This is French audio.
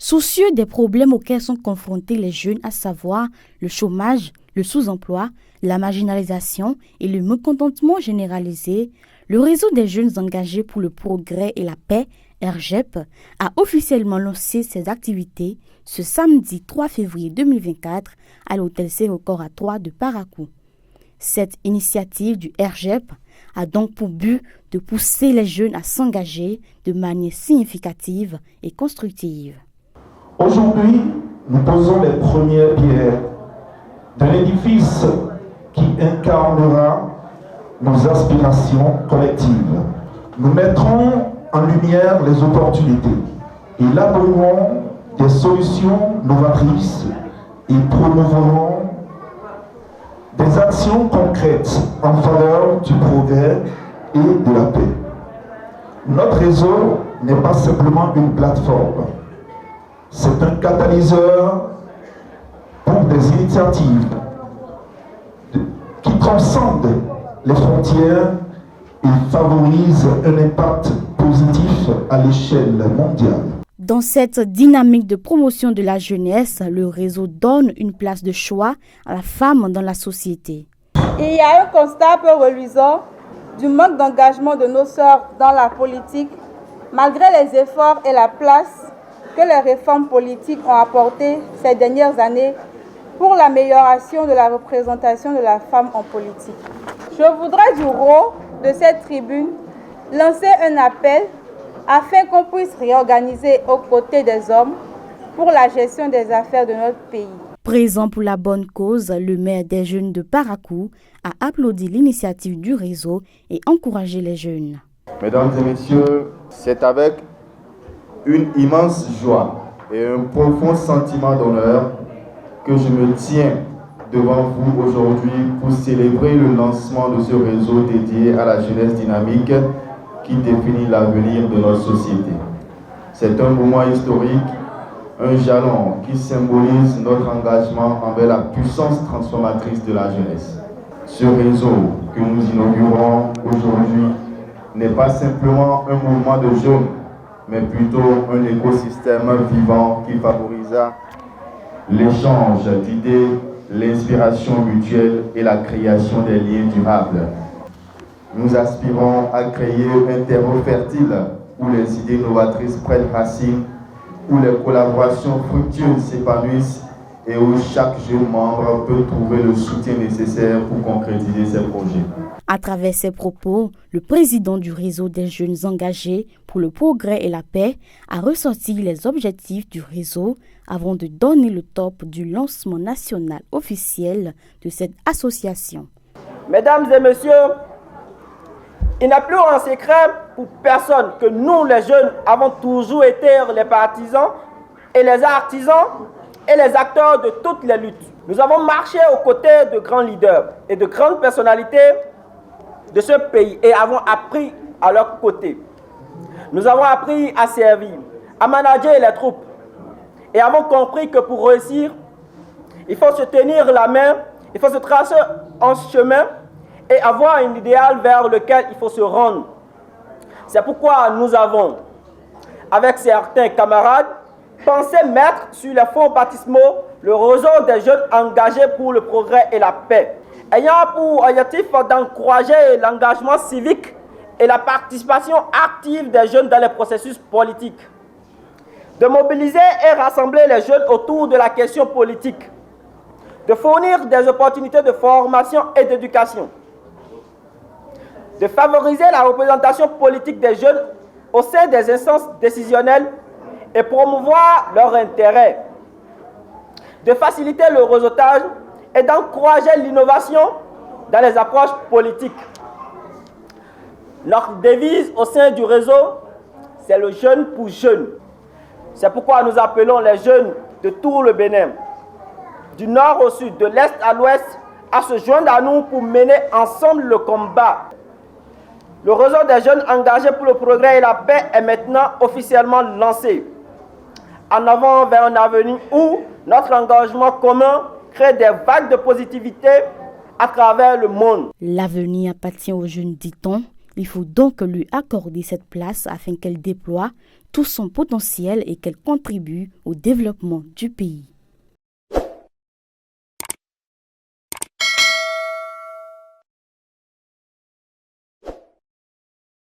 Soucieux des problèmes auxquels sont confrontés les jeunes, à savoir le chômage, le sous-emploi, la marginalisation et le mécontentement généralisé, le réseau des jeunes engagés pour le progrès et la paix, RJEP, a officiellement lancé ses activités ce samedi 3 février 2024 à l'hôtel Sévocor à 3 de Parakou. Cette initiative du RJEP a donc pour but de pousser les jeunes à s'engager de manière significative et constructive. Aujourd'hui, nous posons les premières pierres d'un édifice qui incarnera nos aspirations collectives. Nous mettrons en lumière les opportunités, élaborerons des solutions novatrices et promouvrons des actions concrètes en faveur du progrès et de la paix. Notre réseau n'est pas simplement une plateforme, c'est un catalyseur pour des initiatives qui transcendent les frontières et favorisent un impact positif à l'échelle mondiale. Dans cette dynamique de promotion de la jeunesse, le réseau donne une place de choix à la femme dans la société. Il y a un constat peu reluisant du manque d'engagement de nos sœurs dans la politique, malgré les efforts et la place que les réformes politiques ont apporté ces dernières années pour l'amélioration de la représentation de la femme en politique. Je voudrais du haut de cette tribune lancer un appel afin qu'on puisse réorganiser aux côtés des hommes pour la gestion des affaires de notre pays. Présent pour la bonne cause, le maire des jeunes de Parakou a applaudi l'initiative du réseau et encouragé les jeunes. Mesdames et messieurs, c'est avec une immense joie et un profond sentiment d'honneur que je me tiens devant vous aujourd'hui pour célébrer le lancement de ce réseau dédié à la jeunesse dynamique qui définit l'avenir de notre société. C'est un moment historique, un jalon qui symbolise notre engagement envers la puissance transformatrice de la jeunesse. Ce réseau que nous inaugurons aujourd'hui n'est pas simplement un mouvement de jeunes, mais plutôt un écosystème vivant qui favorisa l'échange d'idées, l'inspiration mutuelle et la création des liens durables. Nous aspirons à créer un terreau fertile où les idées novatrices prennent racine, où les collaborations fructueuses s'épanouissent et où chaque jeune membre peut trouver le soutien nécessaire pour concrétiser ses projets. À travers ses propos, le président du réseau des jeunes engagés pour le progrès et la paix a ressorti les objectifs du réseau avant de donner le top du lancement national officiel de cette association. Mesdames et messieurs, il n'est plus un secret pour personne que nous, les jeunes, avons toujours été les partisans et les artisans et les acteurs de toutes les luttes. Nous avons marché aux côtés de grands leaders et de grandes personnalités de ce pays et avons appris à leur côté. Nous avons appris à servir, à manager les troupes et avons compris que pour réussir, il faut se tenir la main, il faut se tracer un chemin et avoir un idéal vers lequel il faut se rendre. C'est pourquoi nous avons, avec certains camarades, pensé mettre sur les fonds baptismaux le réseau des jeunes engagés pour le progrès et la paix, ayant pour objectif d'encourager l'engagement civique et la participation active des jeunes dans les processus politiques, de mobiliser et rassembler les jeunes autour de la question politique, de fournir des opportunités de formation et d'éducation, de favoriser la représentation politique des jeunes au sein des instances décisionnelles et promouvoir leurs intérêts, de faciliter le réseautage et d'encourager l'innovation dans les approches politiques. Notre devise au sein du réseau, c'est le jeune pour jeunes. C'est pourquoi nous appelons les jeunes de tout le Bénin, du nord au sud, de l'est à l'ouest, à se joindre à nous pour mener ensemble le combat. Le réseau des jeunes engagés pour le progrès et la paix est maintenant officiellement lancé. En avant vers un avenir où notre engagement commun crée des vagues de positivité à travers le monde. L'avenir appartient aux jeunes, dit-on. Il faut donc lui accorder cette place afin qu'elle déploie tout son potentiel et qu'elle contribue au développement du pays.